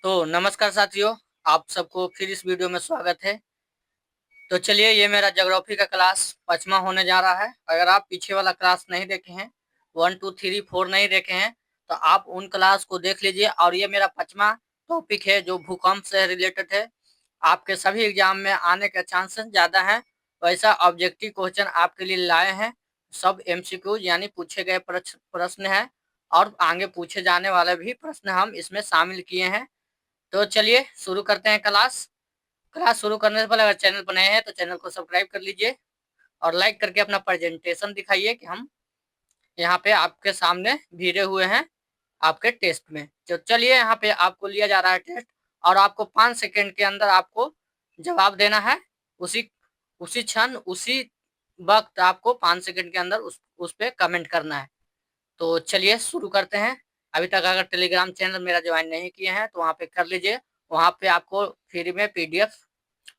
तो नमस्कार साथियों, आप सबको फिर इस वीडियो में स्वागत है। तो चलिए, ये मेरा ज्योग्राफी का क्लास 5वां होने जा रहा है। अगर आप पीछे वाला क्लास नहीं देखे हैं, 1 2 3 4 नहीं देखे हैं, तो आप उन क्लास को देख लीजिए। और ये मेरा 5वां टॉपिक है जो भूकंप से रिलेटेड है। आपके सभी एग्जाम में आने के चांसेस ज्यादा है। वैसा ऑब्जेक्टिव क्वेश्चन आपके लिए लाए हैं। सब एमसीक्यू यानी पूछे गए प्रश्न है, और आगे पूछे जाने वाले भी प्रश्न हम इसमें शामिल किए हैं। तो चलिए शुरू करते हैं क्लास। क्लास शुरू करने से पहले अगर चैनल पर नए हैं तो चैनल को सब्सक्राइब कर लीजिए और लाइक करके अपना प्रेजेंटेशन दिखाइए कि हम यहाँ पे आपके सामने भिड़े हुए हैं आपके टेस्ट में। तो चलिए, यहाँ पे आपको लिया जा रहा है टेस्ट, और आपको 5 सेकेंड के अंदर आपको जवाब देना है। उसी उसी क्षण उसी वक्त आपको 5 सेकेंड के अंदर उस पे कमेंट करना है। तो चलिए शुरू करते हैं। अभी तक अगर टेलीग्राम चैनल मेरा ज्वाइन नहीं किए हैं तो वहाँ पे कर लीजिए। वहाँ पे आपको फ्री में पीडीएफ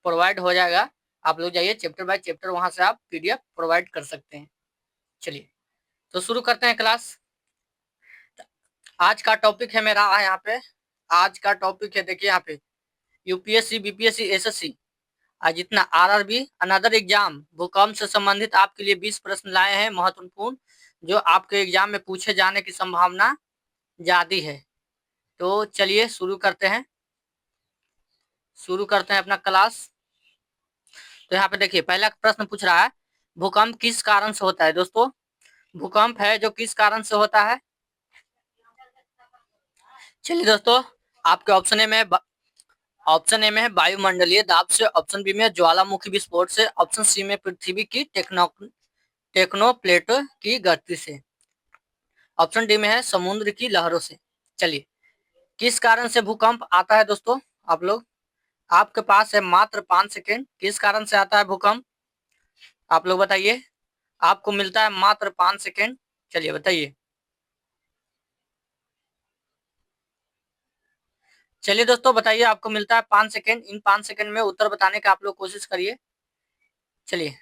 प्रोवाइड हो जाएगा। आप लोग जाइए, चैप्टर बाय चैप्टर वहाँ से आप पीडीएफ प्रोवाइड कर सकते हैं। चलिए तो शुरू करते हैं क्लास। आज का टॉपिक है मेरा यहाँ पे। आज का टॉपिक है, देखिए यहाँ पे, यूपीएससी बीपीएससी एसएससी आज जितना आरआरबी अनदर एग्जाम भूकंप से संबंधित आपके लिए 20 प्रश्न लाए हैं महत्वपूर्ण, जो आपके एग्जाम में पूछे जाने की संभावना ज्यादा है। तो चलिए शुरू करते हैं अपना क्लास। तो यहाँ पे देखिए, पहला प्रश्न पूछ रहा है, भूकंप किस कारण से होता है। दोस्तों, भूकंप है जो किस कारण से होता है। चलिए दोस्तों, आपके ऑप्शन ए में है वायुमंडलीय दाब से, ऑप्शन बी में ज्वालामुखी विस्फोट से, ऑप्शन सी में पृथ्वी की टेक्नोप्लेट की गति से, ऑप्शन डी में है समुद्र की लहरों से। चलिए, किस कारण से भूकंप आता है दोस्तों। आप लोग, आपके पास है मात्र 5 सेकेंड। किस कारण से आता है भूकंप, आप लोग बताइए। आपको मिलता है मात्र 5 सेकेंड। चलिए बताइए। चलिए दोस्तों बताइए, आपको मिलता है 5 सेकेंड। इन 5 सेकेंड में उत्तर बताने का आप लोग कोशिश करिए। चलिए,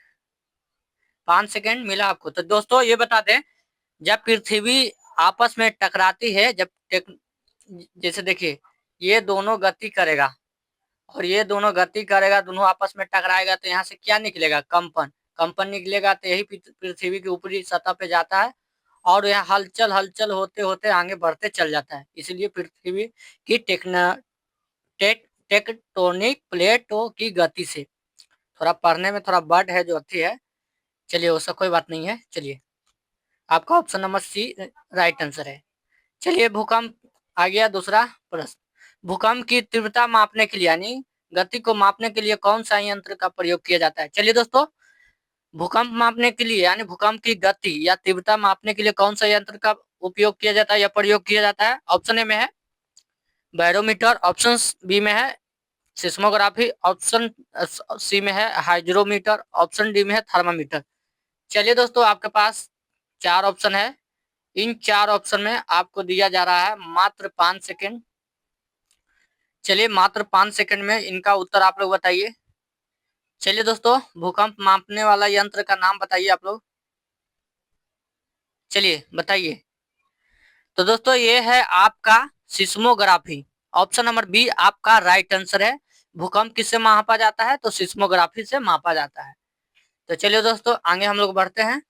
5 सेकेंड मिला आपको। तो दोस्तों ये बता दें, जब पृथ्वी आपस में टकराती है, जैसे देखिए, ये दोनों गति करेगा और ये दोनों गति करेगा, दोनों आपस में टकराएगा, तो यहाँ से क्या निकलेगा, कंपन। कंपन निकलेगा तो यही पृथ्वी की ऊपरी सतह पे जाता है, और यहाँ हलचल हलचल होते होते आगे बढ़ते चल जाता है। इसलिए पृथ्वी की टेक्टोनिक प्लेटों की गति से, थोड़ा पढ़ने में थोड़ा वर्ड है जो अच्छी है। चलिए, उसका कोई बात नहीं है। चलिए, आपका option number C right answer है। चलिए, भूकंप आ गया। दूसरा प्रश्न, भूकंप की तीव्रता मापने के लिए यानी गति को मापने के लिए कौन सा यंत्र का प्रयोग किया जाता है। चलिए दोस्तों, भूकंप मापने के लिए यानी भूकंप की गति या तीव्रता मापने के लिए कौन सा यंत्र का उपयोग किया जाता है या प्रयोग किया जाता है। ऑप्शन ए में है बैरोमीटर, ऑप्शन बी में है सिस्मोग्राफी, ऑप्शन सी में है हाइड्रोमीटर, ऑप्शन डी में है थर्मामीटर। चलिए दोस्तों, आपके पास 4 ऑप्शन है। इन 4 ऑप्शन में आपको दिया जा रहा है मात्र 5 सेकेंड। चलिए, मात्र 5 सेकेंड में इनका उत्तर आप लोग बताइए। चलिए दोस्तों, भूकंप मापने वाला यंत्र का नाम बताइए आप लोग। चलिए बताइए। तो दोस्तों, ये है आपका सिस्मोग्राफी। ऑप्शन नंबर बी आपका राइट आंसर है। भूकंप किससे मापा जाता है, तो सिस्मोग्राफी से मापा जाता है। तो चलिए दोस्तों, आगे हम लोग बढ़ते हैं।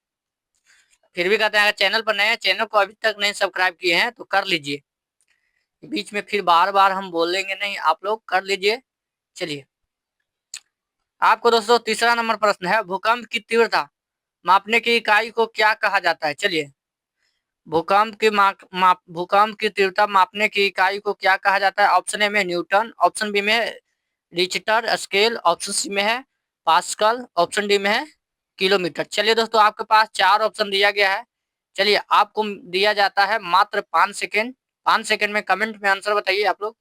फिर भी कहते हैं, अगर चैनल पर नए हैं, चैनल को अभी तक नहीं सब्सक्राइब किए हैं तो कर लीजिए। बीच में फिर बार बार हम बोलेंगे नहीं, आप लोग कर लीजिए। चलिए, आपको दोस्तों तीसरा नंबर प्रश्न है, भूकंप की तीव्रता मापने की इकाई को क्या कहा जाता है। चलिए, भूकंप की तीव्रता मापने की इकाई को क्या कहा जाता है। ऑप्शन ए में न्यूटन, ऑप्शन बी में रिक्टर स्केल, ऑप्शन सी में है पास्कल, ऑप्शन डी में है किलोमीटर। चलिए दोस्तों, आपके पास 4 ऑप्शन दिया गया है। चलिए, आपको दिया जाता है मात्र 5 सेकेंड। 5 सेकेंड में कमेंट में आंसर बताइए आप लोग।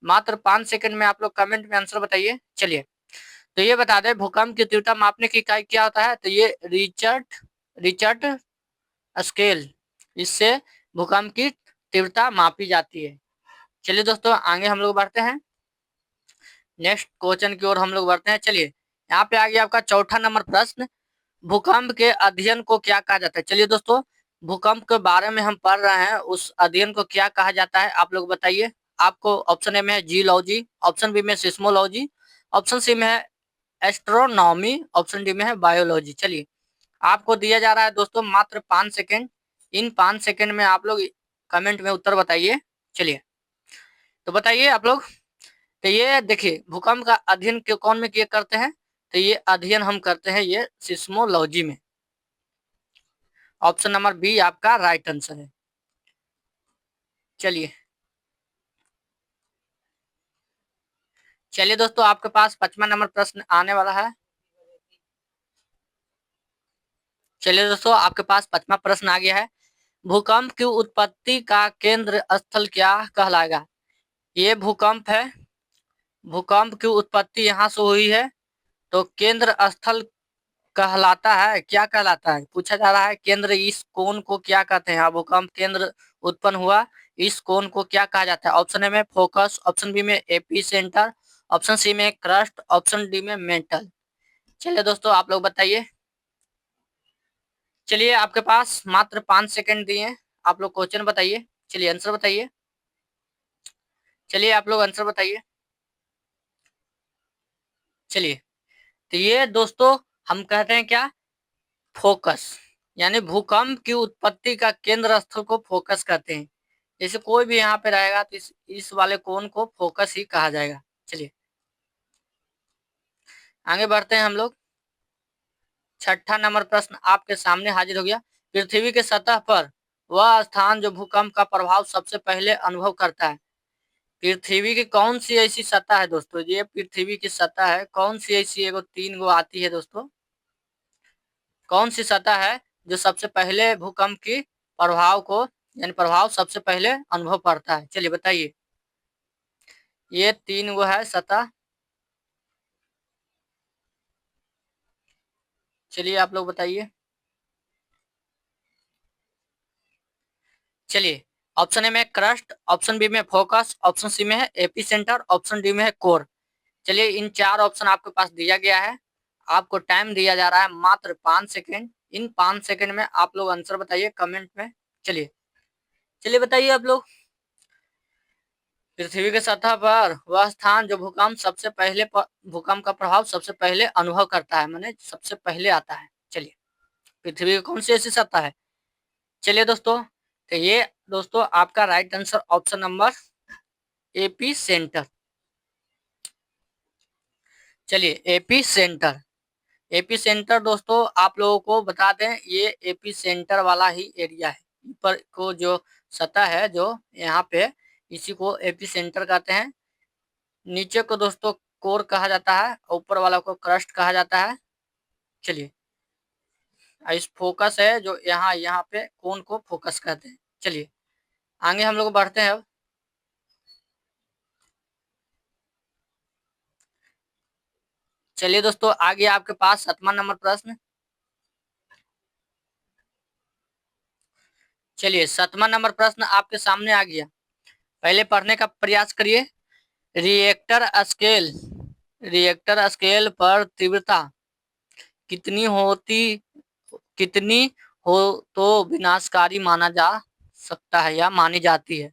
मात्र 5 सेकेंड में आप लोग कमेंट में आंसर बताइए। चलिए, तो ये बता दें, भूकंप की तीव्रता मापने की इकाई क्या होता है, तो ये रिचर्ड स्केल, इससे भूकंप की तीव्रता मापी जाती है। चलिए दोस्तों, आगे हम लोग बढ़ते हैं, नेक्स्ट क्वेश्चन की ओर हम लोग बढ़ते हैं। चलिए, यहाँ पे आ गया आपका चौथा नंबर प्रश्न, भूकंप के अध्ययन को क्या कहा जाता है। चलिए दोस्तों, भूकंप के बारे में हम पढ़ रहे हैं, उस अध्ययन को क्या कहा जाता है, आप लोग बताइए। आपको ऑप्शन ए में है जियोलॉजी, ऑप्शन बी में सिस्मोलॉजी, ऑप्शन सी में है एस्ट्रोनॉमी, ऑप्शन डी में है बायोलॉजी। चलिए आपको दिया जा रहा है दोस्तों मात्र 5 सेकेंड। इन 5 सेकेंड में आप लोग कमेंट में उत्तर बताइए। चलिए तो बताइए आप लोग। तो ये देखिए भूकंप का अध्ययन कौन में किया करते हैं? तो ये अध्ययन हम करते हैं ये सिस्मोलॉजी में। ऑप्शन नंबर बी आपका राइट आंसर है। चलिए चलिए दोस्तों आपके पास 5वां नंबर प्रश्न आने वाला है। चलिए दोस्तों आपके पास 5वां प्रश्न आ गया है। भूकंप की उत्पत्ति का केंद्र स्थल क्या कहलाएगा? ये भूकंप है, भूकंप की उत्पत्ति यहाँ से हुई है, तो केंद्र स्थल कहलाता है, क्या कहलाता है पूछा जा रहा है। केंद्र, इस कोण को क्या कहते हैं? भूकंप केंद्र उत्पन्न हुआ, इस कोण को क्या कहा जाता है? ऑप्शन ए में फोकस, ऑप्शन बी में एपी सेंटर, ऑप्शन सी में क्रस्ट, ऑप्शन डी में मेंटल। चलिए दोस्तों आप लोग बताइए। चलिए आपके पास मात्र 5 सेकंड दिए हैं, आप लोग क्वेश्चन बताइए। चलिए आंसर बताइए। चलिए आप लोग आंसर बताइए। चलिए तो ये दोस्तों हम कहते हैं क्या? फोकस, यानी भूकंप की उत्पत्ति का केंद्र स्थल को फोकस कहते हैं। जैसे कोई भी यहाँ पे रहेगा तो इस वाले कोण को फोकस ही कहा जाएगा। चलिए आगे बढ़ते हैं हम लोग। 6ठा नंबर प्रश्न आपके सामने हाजिर हो गया। पृथ्वी के सतह पर वह स्थान जो भूकंप का प्रभाव सबसे पहले अनुभव करता है। पृथ्वी की कौन सी ऐसी सतह है दोस्तों? ये पृथ्वी की सतह है, कौन सी ऐसी? एगो 3 गो आती है दोस्तों। कौन सी सतह है जो सबसे पहले भूकंप की प्रभाव को, यानी प्रभाव सबसे पहले अनुभव करता है? चलिए बताइए। ये 3 गो है सतह। चलिए आप लोग बताइए। चलिए ऑप्शन ए में क्रस्ट, ऑप्शन बी में फोकस, ऑप्शन सी में है एपी सेंटर, ऑप्शन डी में है कोर। चलिए इन 4 ऑप्शन आपके पास दिया गया है। आपको टाइम दिया जा रहा है मात्र 5 सेकेंड। इन 5 सेकेंड में आप लोग आंसर बताइए कमेंट में। चलिए चलिए बताइए आप लोग। पृथ्वी के सतह पर वह स्थान जो भूकंप का प्रभाव सबसे पहले अनुभव करता है, माने सबसे पहले आता है। चलिए पृथ्वी की कौन सी ऐसी सतह है? चलिए दोस्तों तो ये दोस्तों आपका right answer option number AP centre. चलिए एपी सेंटर, एपी सेंटर दोस्तों आप लोगों को बता दें ये एपी सेंटर वाला ही एरिया है। ऊपर को जो सतह है जो यहाँ पे, इसी को एपी सेंटर कहते हैं। नीचे को दोस्तों कोर कहा जाता है, ऊपर वाला को क्रस्ट कहा जाता है। चलिए इस फोकस है जो यहाँ यहाँ पे कोन को फोकस कहते हैं। चलिए आगे हम लोग बढ़ते हैं अब। चलिए दोस्तों आगे आपके पास 7वां नंबर प्रश्न। चलिए 7वां नंबर प्रश्न आपके सामने आ गया, पहले पढ़ने का प्रयास करिए। रिएक्टर स्केल, रिएक्टर स्केल पर तीव्रता कितनी होती, कितनी हो तो विनाशकारी माना जा सकता है या मानी जाती है?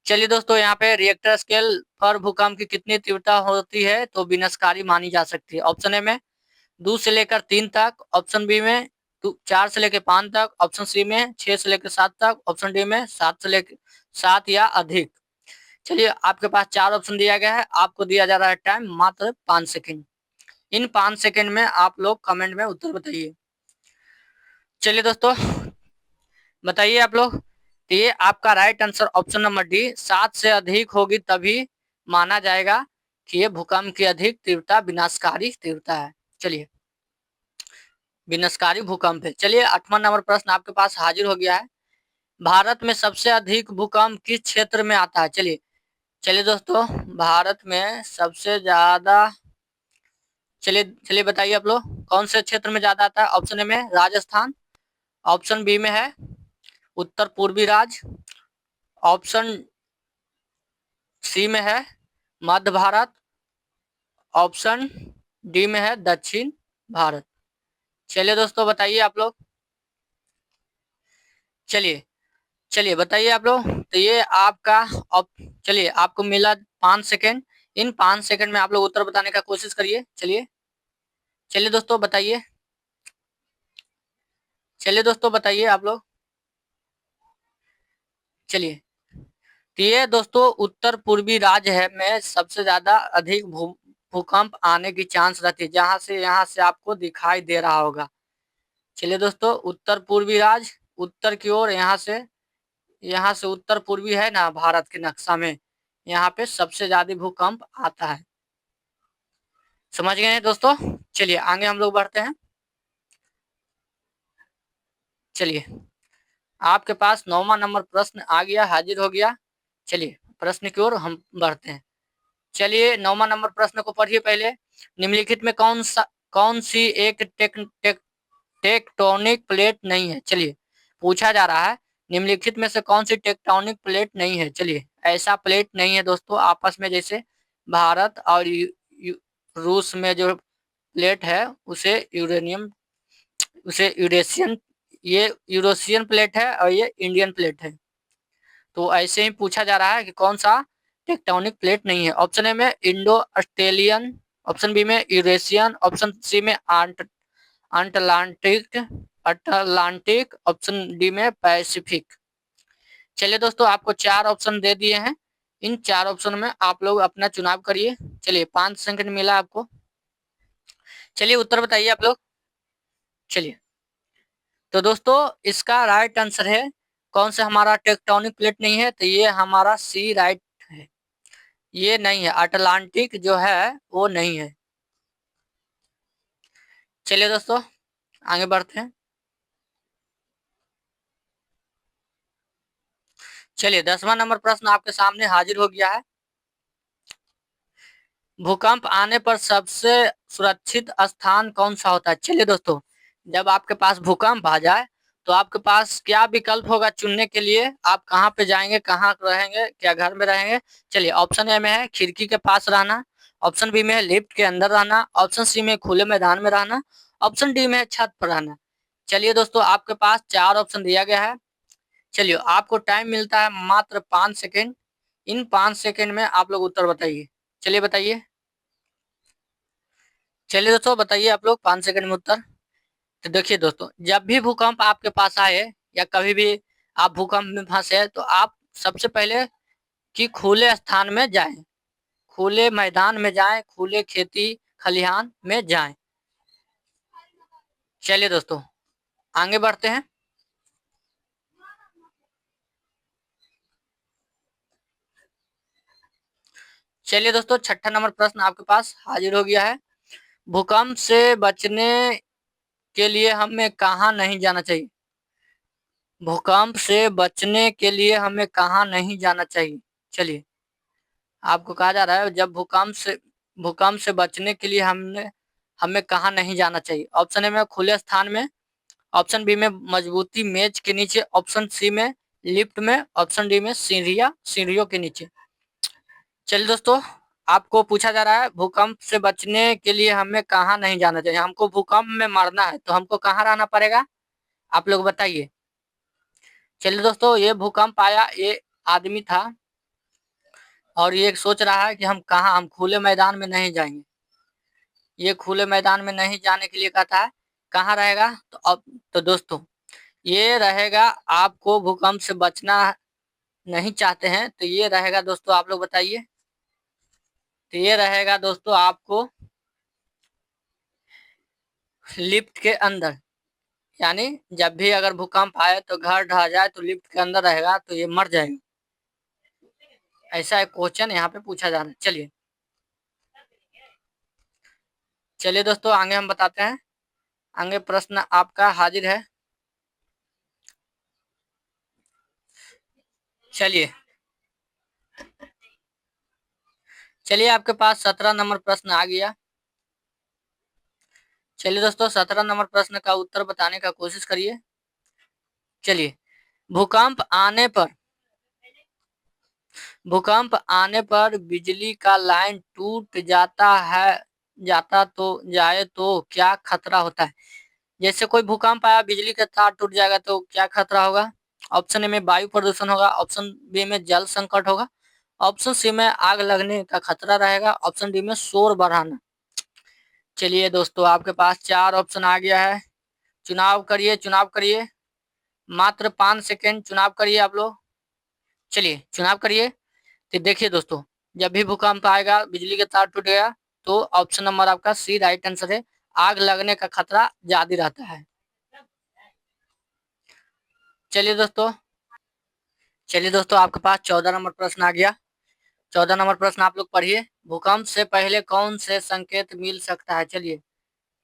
चलिए दोस्तों यहाँ पे रिएक्टर स्केल पर भूकंप की कितनी तीव्रता होती है तो विनाशकारी मानी जा सकती है? ऑप्शन ए में 2 से लेकर 3 तक, ऑप्शन बी में 4 से लेकर 5 तक, ऑप्शन सी में 6 से लेकर 7 तक, ऑप्शन डी में 7 से लेकर 7 या अधिक। चलिए आपके पास 4 ऑप्शन दिया गया है, आपको दिया जा रहा है टाइम मात्र 5 सेकेंड। इन 5 सेकेंड में आप लोग कमेंट में उत्तर बताइए। चलिए दोस्तों बताइए आप लोग। तो ये आपका right answer option number D 7 से अधिक होगी तभी माना जाएगा कि ये भूकंप की अधिक तीव्रता विनाशकारी तीव्रता है। चलिए विनाशकारी भूकंप है। चलिए 8वां नंबर प्रश्न आपके पास हाजिर हो गया है। भारत में सबसे अधिक भूकंप किस क्षेत्र में आता है? चलिए चलिए दोस्तों भारत में सबसे ज्यादा, चलिए चलिए बताइए आप लोग कौन से क्षेत्र में ज्यादा आता है? ऑप्शन ए में राजस्थान, ऑप्शन बी में है उत्तर पूर्वी राज्य, ऑप्शन सी में है मध्य भारत, ऑप्शन डी में है दक्षिण भारत। चलिए दोस्तों बताइए आप लोग। चलिए चलिए बताइए आप लोग। तो ये आपका चलिए आपको मिला 5 सेकेंड। इन 5 सेकेंड में आप लोग उत्तर बताने का कोशिश करिए। चलिए चलिए दोस्तों बताइए। चलिए दोस्तों बताइए आप लोग। चलिए तो ये दोस्तों उत्तर पूर्वी राज्य है में सबसे ज्यादा अधिक भूकंप आने की चांस रहती है, जहां से यहाँ से आपको दिखाई दे रहा होगा। चलिए दोस्तों उत्तर पूर्वी राज्य, उत्तर की ओर, यहाँ से उत्तर पूर्वी है ना भारत के नक्शा में, यहाँ पे सबसे ज्यादा भूकंप आता है। समझ गए हैं दोस्तों। चलिए आगे हम लोग बढ़ते हैं। चलिए आपके पास 9वां नंबर प्रश्न आ गया, हाजिर हो गया। चलिए प्रश्न की ओर हम बढ़ते हैं। चलिए 9वां नंबर प्रश्न को पढ़िए पहले। निम्नलिखित में कौन सी एक टेक्टोनिक प्लेट नहीं है। चलिए पूछा जा रहा है निम्नलिखित में से कौन सी टेक्टोनिक प्लेट नहीं है। चलिए ऐसा प्लेट नहीं है दोस्तों आपस में, जैसे भारत और रूस में जो प्लेट है उसे यूरेशियन, ये यूरोशियन प्लेट है और ये इंडियन प्लेट है। तो ऐसे ही पूछा जा रहा है कि कौन सा टेक्टोनिक प्लेट नहीं है। ऑप्शन ए में इंडो ऑस्ट्रेलियन, ऑप्शन बी में यूरेशियन, ऑप्शन सी में अटलांटिक अटलांटिक, ऑप्शन डी में पैसिफिक। चलिए दोस्तों आपको 4 ऑप्शन दे दिए हैं। इन 4 ऑप्शन में आप लोग अपना चुनाव करिए। चलिए 5 सेकंड मिला आपको। चलिए उत्तर बताइए आप लोग। चलिए तो दोस्तों इसका राइट आंसर है, कौन सा हमारा टेक्टोनिक प्लेट नहीं है, तो ये हमारा सी राइट है। ये नहीं है, अटलांटिक जो है वो नहीं है। चलिए दोस्तों आगे बढ़ते हैं। चलिए 10वां नंबर प्रश्न आपके सामने हाजिर हो गया है। भूकंप आने पर सबसे सुरक्षित स्थान कौन सा होता है। चलिए दोस्तों जब आपके पास भूकंप आ जाए तो आपके पास क्या विकल्प होगा चुनने के लिए, आप कहाँ पे जाएंगे, कहाँ रहेंगे, क्या घर में रहेंगे। चलिए ऑप्शन ए में है खिड़की के पास रहना, ऑप्शन बी में है लिफ्ट के अंदर रहना, ऑप्शन सी में खुले मैदान में रहना, ऑप्शन डी में है छत पर रहना। चलिए दोस्तों आपके पास 4 ऑप्शन दिया गया है। चलिए आपको टाइम मिलता है मात्र 5 सेकेंड। इन 5 सेकेंड में आप लोग उत्तर बताइए। चलिए बताइए। चलिए दोस्तों बताइए आप लोग 5 सेकंड में उत्तर। तो देखिए दोस्तों जब भी भूकंप आपके पास आए या कभी भी आप भूकंप में फंसे तो आप सबसे पहले कि खुले स्थान में जाएं, खुले मैदान में जाएं, खुले खेती खलिहान में जाएं। चलिए दोस्तों आगे बढ़ते हैं। चलिए दोस्तों 6ठा नंबर प्रश्न आपके पास हाजिर हो गया है। भूकंप से बचने के लिए हमें कहाँ नहीं जाना चाहिए। भूकंप से बचने के लिए हमें कहाँ नहीं जाना चाहिए। चलिए आपको कहा जा रहा है जब भूकंप से बचने के लिए हमें कहाँ नहीं जाना चाहिए। ऑप्शन ए में खुले स्थान में, ऑप्शन बी में मजबूती मेज के नीचे, ऑप्शन सी में लिफ्ट में, ऑप्शन डी में सीढ़ियों के नीचे। चलिए दोस्तों आपको पूछा जा रहा है भूकंप से बचने के लिए हमें कहाँ नहीं जाना चाहिए। हमको भूकंप में मरना है तो हमको कहाँ रहना पड़ेगा, आप लोग बताइए। चलिए दोस्तों ये भूकंप आया, ये आदमी था और ये सोच रहा है कि हम खुले मैदान में नहीं जाएंगे। ये खुले मैदान में नहीं जाने के लिए कहता है कहाँ रहेगा। तो अब तो दोस्तों ये रहेगा, आपको भूकंप से बचना नहीं चाहते हैं तो ये रहेगा दोस्तों, आप लोग बताइए। तो ये रहेगा दोस्तों आपको लिफ्ट के अंदर, यानी जब भी अगर भूकंप आए तो घर ढह जाए तो लिफ्ट के अंदर रहेगा तो ये मर जाएगा। ऐसा एक क्वेश्चन यहाँ पे पूछा जा रहा है। चलिए चलिए दोस्तों आगे हम बताते हैं। आगे प्रश्न आपका हाजिर है। चलिए चलिए आपके पास 17 नंबर प्रश्न आ गया। चलिए दोस्तों 17 नंबर प्रश्न का उत्तर बताने का कोशिश करिए। चलिए भूकंप आने पर बिजली का लाइन टूट जाए तो क्या खतरा होता है। जैसे कोई भूकंप आया बिजली का तार टूट जाएगा तो क्या खतरा होगा। ऑप्शन ए में वायु प्रदूषण होगा, ऑप्शन बी में जल संकट होगा, ऑप्शन सी में आग लगने का खतरा रहेगा। ऑप्शन डी में शोर बढ़ाना। चलिए दोस्तों, आपके पास 4 ऑप्शन आ गया है। चुनाव करिए, चुनाव करिए। मात्र 5 सेकेंड, चुनाव करिए आप लोग। चलिए चुनाव करिए। तो देखिए दोस्तों, जब भी भूकंप आएगा, बिजली के तार टूट गया, तो ऑप्शन नंबर आपका सी राइट आंसर है। आग लगने का खतरा ज्यादा रहता है। चलिए दोस्तों, आपके पास 14 नंबर प्रश्न आ गया। 14 नंबर प्रश्न आप लोग पढ़िए। भूकंप से पहले कौन से संकेत मिल सकता है? चलिए,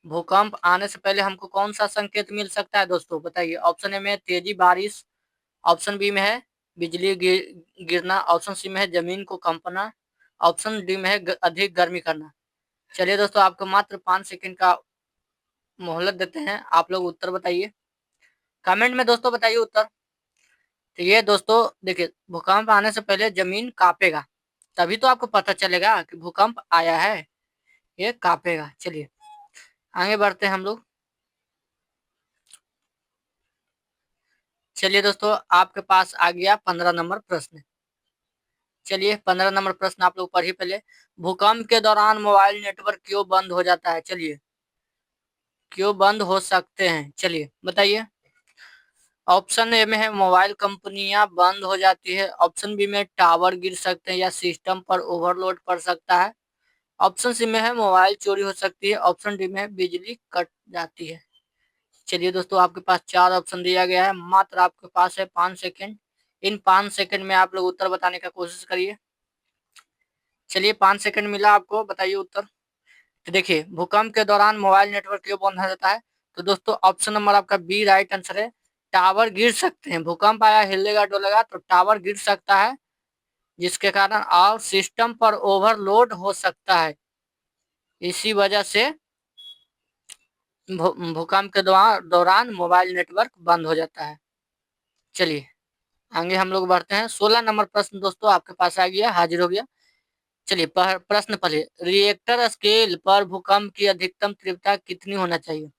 भूकंप आने से पहले हमको कौन सा संकेत मिल सकता है दोस्तों, बताइए। ऑप्शन ए में तेजी बारिश, ऑप्शन बी में है बिजली गिरना, ऑप्शन सी में है जमीन को कंपना, ऑप्शन डी में है अधिक गर्मी करना। चलिए दोस्तों, आपको मात्र 5 सेकंड का मोहलत देते हैं, आप लोग उत्तर बताइए। कमेंट में दोस्तों बताइए उत्तर। तो ये दोस्तों देखिए, भूकंप आने से पहले जमीन कांपेगा, तभी तो आपको पता चलेगा कि भूकंप आया है। ये कांपेगा। चलिए आगे बढ़ते हैं हम लोग। चलिए दोस्तों, आपके पास आ गया 15 नंबर प्रश्न। चलिए 15 नंबर प्रश्न आप लोग पढ़िए पहले। भूकंप के दौरान मोबाइल नेटवर्क क्यों बंद हो जाता है? चलिए, क्यों बंद हो सकते हैं, चलिए बताइए। ऑप्शन ए में है मोबाइल कंपनियां बंद हो जाती है, ऑप्शन बी में टावर गिर सकते हैं या सिस्टम पर ओवरलोड पड़ सकता है, ऑप्शन सी में है मोबाइल चोरी हो सकती है, ऑप्शन डी में बिजली कट जाती है। चलिए दोस्तों, आपके पास 4 ऑप्शन दिया गया है, मात्र आपके पास है 5 सेकंड। इन 5 सेकंड में आप लोग उत्तर बताने का कोशिश करिए। चलिए 5 सेकंड मिला आपको, बताइए उत्तर। तो देखिए, भूकंप के दौरान मोबाइल नेटवर्क क्यों बंद हो जाता है? तो दोस्तों ऑप्शन नंबर आपका बी राइट आंसर है। टावर गिर सकते हैं, भूकंप आया, हिलेगा डोलेगा तो टावर गिर सकता है, जिसके कारण और सिस्टम पर ओवरलोड हो सकता है। इसी वजह से भूकंप के दौरान मोबाइल नेटवर्क बंद हो जाता है। चलिए आगे हम लोग बढ़ते हैं। 16 नंबर प्रश्न दोस्तों आपके पास आ गया, हाजिर हो गया। चलिए प्रश्न पढ़िए। रिएक्टर स्केल पर भूकंप की अधिकतम तीव्रता कितनी होना चाहिए?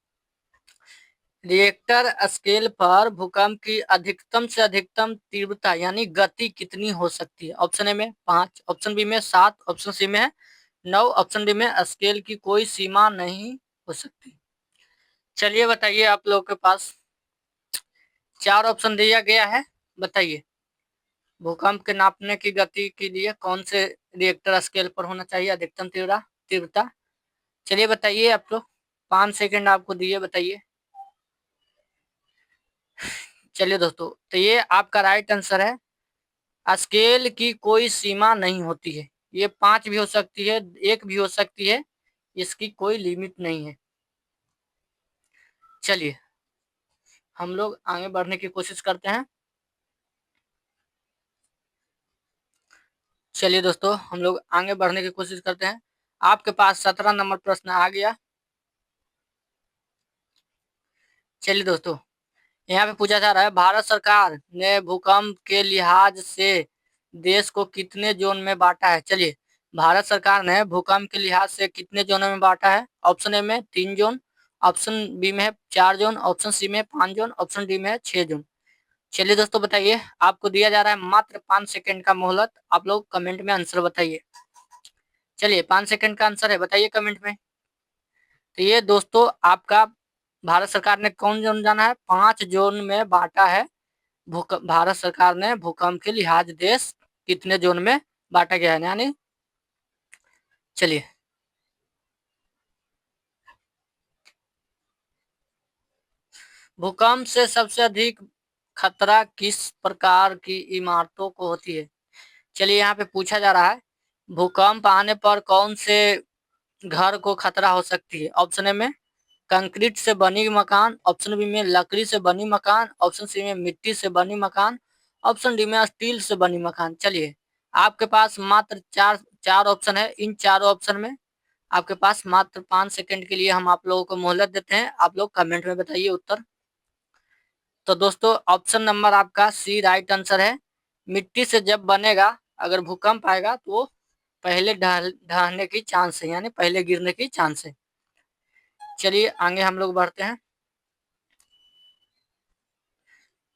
रिएक्टर स्केल पर भूकंप की अधिकतम से अधिकतम तीव्रता यानी गति कितनी हो सकती है? ऑप्शन ए में 5, ऑप्शन बी में 7, ऑप्शन सी में है 9, ऑप्शन डी में स्केल की कोई सीमा नहीं हो सकती। चलिए बताइए, आप लोग के पास 4 ऑप्शन दिया गया है, बताइए। भूकंप के नापने की गति के लिए कौन से रिएक्टर स्केल पर होना चाहिए अधिकतम तीव्रता? चलिए बताइए आप लोग, 5 सेकंड आपको दिए, बताइए। चलिए दोस्तों, तो ये आपका राइट आंसर है। स्केल की कोई सीमा नहीं होती है। ये 5 भी हो सकती है, 1 भी हो सकती है, इसकी कोई लिमिट नहीं है। चलिए हम लोग आगे बढ़ने की कोशिश करते हैं। चलिए दोस्तों, हम लोग आगे बढ़ने की कोशिश करते हैं। आपके पास 17 नंबर प्रश्न आ गया। चलिए दोस्तों, यहाँ पे पूछा जा रहा है, भारत सरकार ने भूकंप के लिहाज से देश को कितने जोन में बांटा है? चलिए, भारत सरकार ने भूकंप के लिहाज से कितने जोनों में बांटा है? ऑप्शन ए में 3 जोन, ऑप्शन बी में है 4 जोन, ऑप्शन सी में 5 जोन, ऑप्शन डी में है 6 जोन। चलिए दोस्तों बताइए, आपको दिया जा रहा है मात्र 5 सेकंड का मोहलत, आप लोग कमेंट में आंसर बताइए। चलिए 5 सेकंड का आंसर है, बताइए कमेंट में। तो ये दोस्तों आपका भारत सरकार ने कौन जोन जाना है? 5 जोन में बांटा है। भारत सरकार ने भूकंप के लिहाज देश कितने जोन में बांटा गया है, यानी चलिए भूकंप से सबसे अधिक खतरा किस प्रकार की इमारतों को होती है? चलिए यहाँ पे पूछा जा रहा है, भूकंप आने पर कौन से घर को खतरा हो सकती है? ऑप्शन ए में कंक्रीट से बनी मकान, ऑप्शन बी में लकड़ी से बनी मकान, ऑप्शन सी में मिट्टी से बनी मकान, ऑप्शन डी में स्टील से बनी मकान। चलिए आपके पास मात्र चार ऑप्शन है। इन चारों ऑप्शन में आपके पास मात्र 5 सेकंड के लिए हम आप लोगों को मोहलत देते हैं, आप लोग कमेंट में बताइए उत्तर। तो दोस्तों ऑप्शन नंबर आपका सी राइट आंसर है। मिट्टी से जब बनेगा, अगर भूकंप आएगा तो वो पहले ढहने की चांस है, यानी पहले गिरने की चांस है। चलिए आगे हम लोग बढ़ते हैं।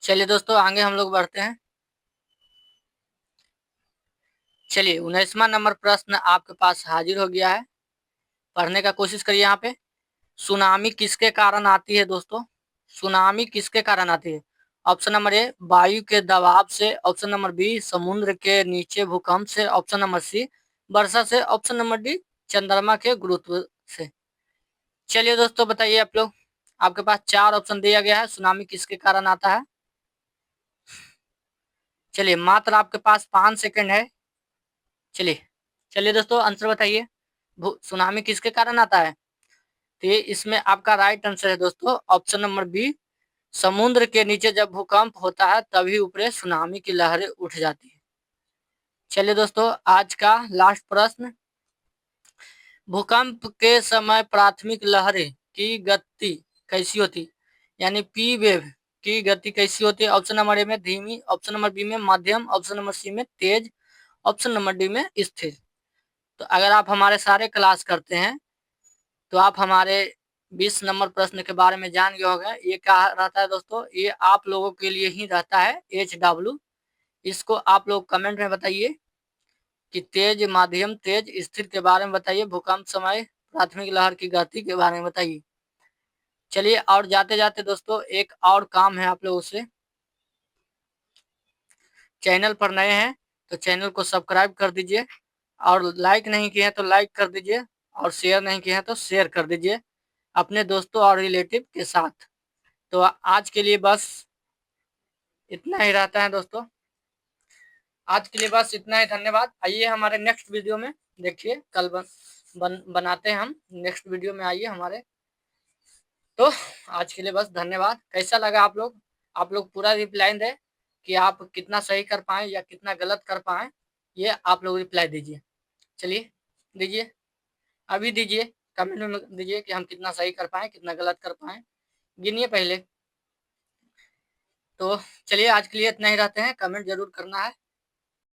चलिए दोस्तों आगे हम लोग बढ़ते हैं। चलिए 19वां नंबर प्रश्न आपके पास हाजिर हो गया है। पढ़ने का कोशिश करिए। यहाँ पे सुनामी किसके कारण आती है दोस्तों? सुनामी किसके कारण आती है? ऑप्शन नंबर ए वायु के दबाव से, ऑप्शन नंबर बी समुद्र के नीचे भूकंप से, ऑप्शन नंबर सी वर्षा से, ऑप्शन नंबर डी चंद्रमा के गुरुत्व से। चलिए दोस्तों बताइए आप लोग, आपके पास 4 ऑप्शन दिया गया है सुनामी किसके कारण आता है। चलिए मात्र आपके पास 5 सेकंड है। चलिए चलिए दोस्तों आंसर बताइए, सुनामी किसके कारण आता है? तो ये इसमें आपका राइट आंसर है दोस्तों ऑप्शन नंबर बी, समुद्र के नीचे जब भूकंप होता है तभी ऊपर सुनामी की लहरें उठ जाती है। चलिए दोस्तों आज का लास्ट प्रश्न, भूकंप के समय प्राथमिक लहरें की गति कैसी होती, यानी पी वेव की गति कैसी होती है? ऑप्शन नंबर ए में धीमी, ऑप्शन नंबर बी में मध्यम, ऑप्शन नंबर सी में तेज, ऑप्शन नंबर डी में स्थिर। तो अगर आप हमारे सारे क्लास करते हैं तो आप हमारे 20 नंबर प्रश्न के बारे में जान गए होंगे। ये क्या रहता है दोस्तों, ये आप लोगों के लिए ही रहता है HW। इसको आप लोग कमेंट में बताइए कि तेज, माध्यम, तेज, स्थिर के बारे में बताइए। भूकंप समय प्राथमिक लहर की गति के बारे में बताइए। चलिए और जाते जाते दोस्तों एक और काम है आप लोगों से, चैनल पर नए हैं तो चैनल को सब्सक्राइब कर दीजिए, और लाइक नहीं किए हैं तो लाइक कर दीजिए, और शेयर नहीं किए हैं तो शेयर कर दीजिए अपने दोस्तों और रिलेटिव के साथ। तो आज के लिए बस इतना ही रहता है दोस्तों, आज के लिए बस इतना ही। धन्यवाद। आइए हमारे नेक्स्ट वीडियो में देखिए, कल बनाते हैं हम नेक्स्ट वीडियो में, आइए हमारे। तो आज के लिए बस धन्यवाद। कैसा लगा आप लोग पूरा रिप्लाई दें कि आप कितना सही कर पाए या कितना गलत कर पाए, ये आप लोग रिप्लाई दीजिए। चलिए दीजिए, अभी दीजिए, कमेंट में दीजिए कि हम कितना सही कर पाए कितना गलत कर पाए, गिनिए पहले। तो चलिए आज के लिए इतना ही रहते हैं, कमेंट जरूर करना है।